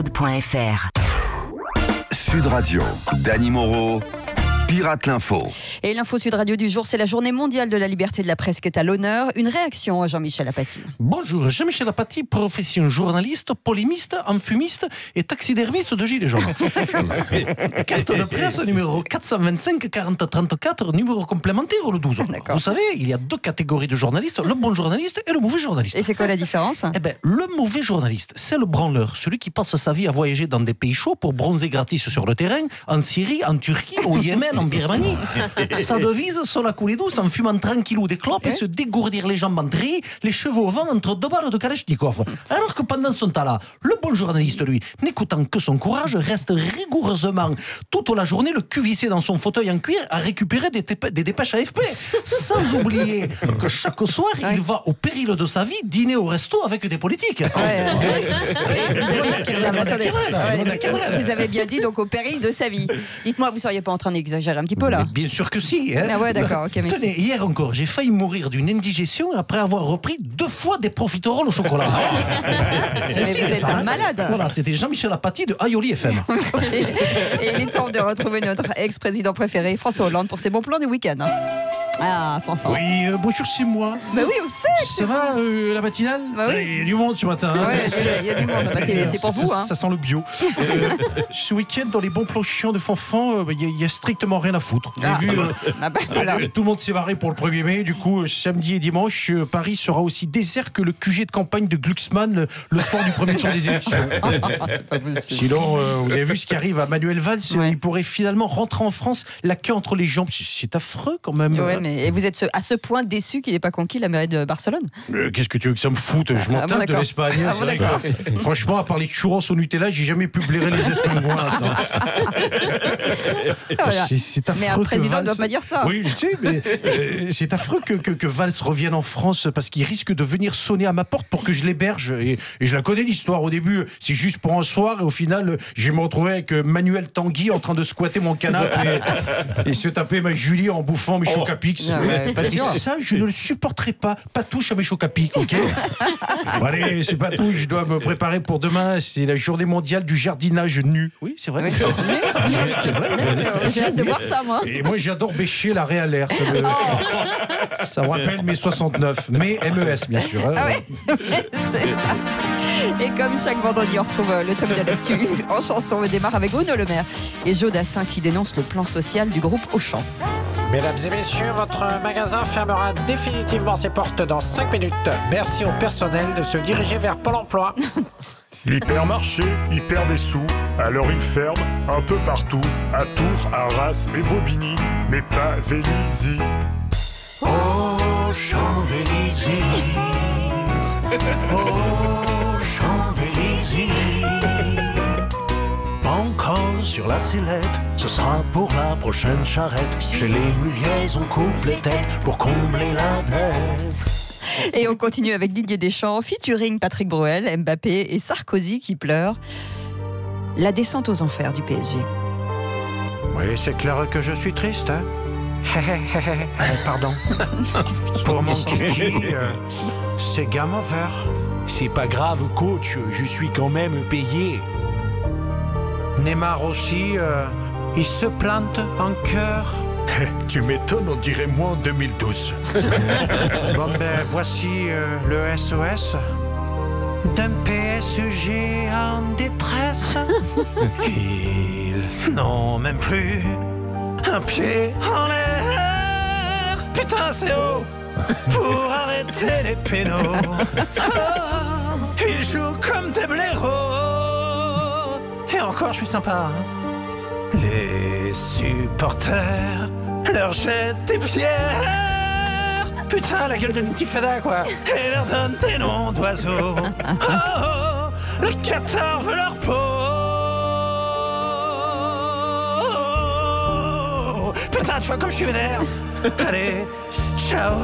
Aude.fr. Sud Radio, Dany Moreau, Pirate l'Info. Et l'info Sud Radio du jour, c'est la journée mondiale de la liberté de la presse qui est à l'honneur. Une réaction à Jean-Michel Apathy. Bonjour, Jean-Michel Apathy, profession journaliste, polémiste, enfumiste et taxidermiste de Gilets jaunes. Carte de presse numéro 425 40 34, numéro complémentaire le 12. D'accord. Vous savez, il y a deux catégories de journalistes, le bon journaliste et le mauvais journaliste. Et c'est quoi la différence ? Eh ben, le mauvais journaliste, c'est le branleur, celui qui passe sa vie à voyager dans des pays chauds pour bronzer gratis sur le terrain, en Syrie, en Turquie, au Yémen, en Birmanie. Sa devise, sur la coulée douce, en fumant tranquillou des clopes et se dégourdir les jambes en tri, les cheveux au vent entre deux balles de Kalachnikov. Alors que pendant son temps-là, le bon journaliste, lui, n'écoutant que son courage, reste rigoureusement toute la journée le cul vissé dans son fauteuil en cuir à récupérer des dépêches AFP. Sans oublier que chaque soir, il va au péril de sa vie dîner au resto avec des politiques. Vous avez bien dit, donc au péril de sa vie. Dites-moi, vous ne seriez pas en train d'exagérer un petit peu là ? Mais bien sûr que si. Hein. Ah ouais, d'accord, ok, merci. Tenez, hier encore, j'ai failli mourir d'une indigestion après avoir repris 2 fois des profiteroles au chocolat. Mais vous êtes un malade. Voilà, c'était Jean-Michel Apathy de Aioli FM. Et il est temps de retrouver notre ex-président préféré, François Hollande, pour ses bons plans du week-end. Ah, Fanfan. Oui, bonjour, c'est moi. Bah oui, on sait. Ça va, la matinale? Bah oui. Il y a du monde ce matin. Hein. Ouais, il y a du monde. Bah, c'est pour vous. Hein. Ça sent le bio. Ce week-end, dans les bons plans chiants de Fanfan, il y a strictement rien à foutre. J'ai vu, voilà. tout le monde s'est barré pour le 1er mai. Du coup, samedi et dimanche, Paris sera aussi désert que le QG de campagne de Glucksmann le soir du premier tour des élections. Sinon, vous avez vu ce qui arrive à Manuel Valls. Ouais. Il pourrait finalement rentrer en France, la queue entre les jambes. C'est affreux quand même. Ouais, mais et vous êtes à ce point déçu qu'il n'ait pas conquis la mairie de Barcelone? Qu'est-ce que tu veux que ça me foute? Je m'en tape de l'Espagne. Franchement, à part les churros au Nutella, j'ai jamais pu blairer les Espagnols. Voilà. C'est affreux. Mais un président ne doit pas dire ça. Oui, je sais, mais c'est affreux que Valls revienne en France parce qu'il risque de venir sonner à ma porte pour que je l'héberge. Et je la connais l'histoire. Au début, c'est juste pour un soir et au final, je vais me retrouver avec Manuel Tanguy en train de squatter mon canapé et se taper ma Julie en bouffant mes Choc-à-Pics. Et ça, je ne le supporterai pas. Pas touche à mes Choc-à-Pics, ok? Bon, allez, c'est pas tout. Je dois me préparer pour demain. C'est la journée mondiale du jardinage nu. Oui, c'est vrai. Oui, c'est vrai. J'ai hâte de voir ça, moi. Et moi, j'adore bêcher la réalaire. Ça me rappelle mes 69. Mais MES, bien sûr. Hein. Ah ouais, c'est ça. Et comme chaque vendredi, on retrouve le top de l'actu en chanson. On démarre avec Bruno Le Maire et Joe Dassin qui dénonce le plan social du groupe Auchan. Mesdames et messieurs, votre magasin fermera définitivement ses portes dans 5 minutes. Merci au personnel de se diriger vers Pôle emploi. L'hypermarché, il perd des sous, alors il ferme un peu partout, à Tours, Arras et Bobigny, mais pas Vélizy. Oh, Champs-Élysées, oh, Champs-Élysées. Encore sur la sellette, ce sera pour la prochaine charrette. Chez les muliers, on coupe les têtes pour combler la dette. Et on continue avec Didier Deschamps, featuring Patrick Bruel, Mbappé et Sarkozy qui pleurent. La descente aux enfers du PSG. Oui, c'est clair que je suis triste. Hein. Pardon. Pour mon kiki, c'est game over. C'est pas grave, coach, je suis quand même payé. Neymar aussi, il se plante en cœur. Tu m'étonnes, on dirait moi en 2012. Bon ben, voici le SOS d'un PSG en détresse. Ils n'ont même plus un pied en l'air. Putain, c'est haut pour arrêter les pénaux. Oh, ils jouent comme des blaireaux. Et encore, je suis sympa. Hein. Les supporters leur jettent des pierres. Putain, la gueule de Ntifada, quoi. Et leur donnent des noms d'oiseaux. Oh, le Qatar veut leur peau. Oh, putain, tu vois comme je suis vénère. Allez, ciao.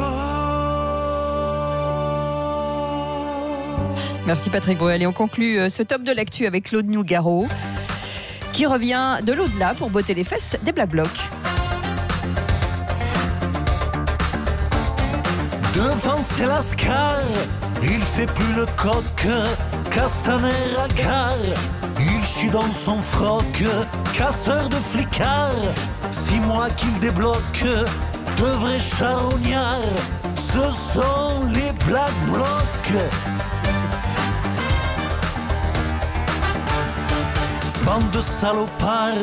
Merci Patrick Bruel. Et on conclut ce top de l'actu avec Claude Nougaro qui revient de l'au-delà pour botter les fesses des Black Blocs. Devant c'est Lascar, il fait plus le coq, Castaner à gare, qui dans son froc, casseur de flicard, 6 mois qu'il débloque, de vrais charognards, ce sont les Black Blocs. Bande de salopards,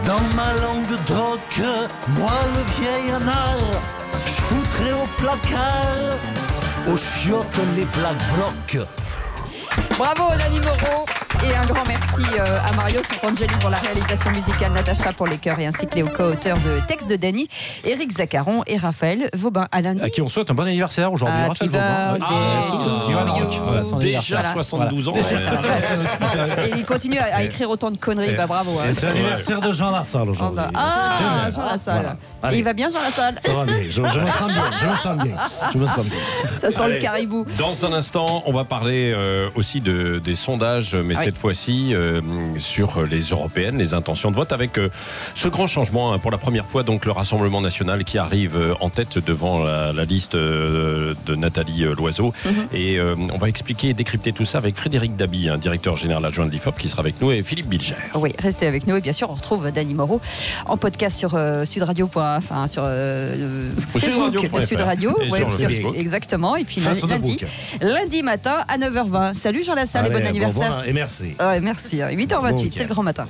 dans ma langue d'oc, moi le vieil anard, j'foutrais au placard, aux chiottes les Black Blocs. Bravo Dany Moreau et un grand merci à Mario Santangeli pour la réalisation musicale, Natacha pour les chœurs et ainsi que les co-auteurs de textes de Dany, Éric Zaccaron et Raphaël Vaubin. À lundi. À qui on souhaite un bon anniversaire aujourd'hui. Happy Raphaël Vaubin. Déjà 72 ans. Et il continue à écrire autant de conneries, bravo. C'est l'anniversaire de Jean Lassalle aujourd'hui. Ah, Jean Lassalle. Voilà. Et il va bien Jean Lassalle? Ça va bien, je me sens bien. Ça sent le caribou. Dans un instant, on va parler aussi des sondages, mais cette fois-ci sur les européennes, les intentions de vote, avec ce grand changement pour la première fois, donc le Rassemblement national qui arrive en tête devant la liste de Nathalie Loiseau. Et on va expliquer et décrypter tout ça avec Frédéric Dabi, directeur général adjoint de l'IFOP, qui sera avec nous, et Philippe Bilger. Oui, restez avec nous et bien sûr on retrouve Dany Moreau en podcast sur sur Facebook de Sud Radio, exactement. Et puis lundi matin à 9h20. Salut Jean Lassalle et bon anniversaire. Bon, et merci. Merci. 8h28, c'est le grand matin.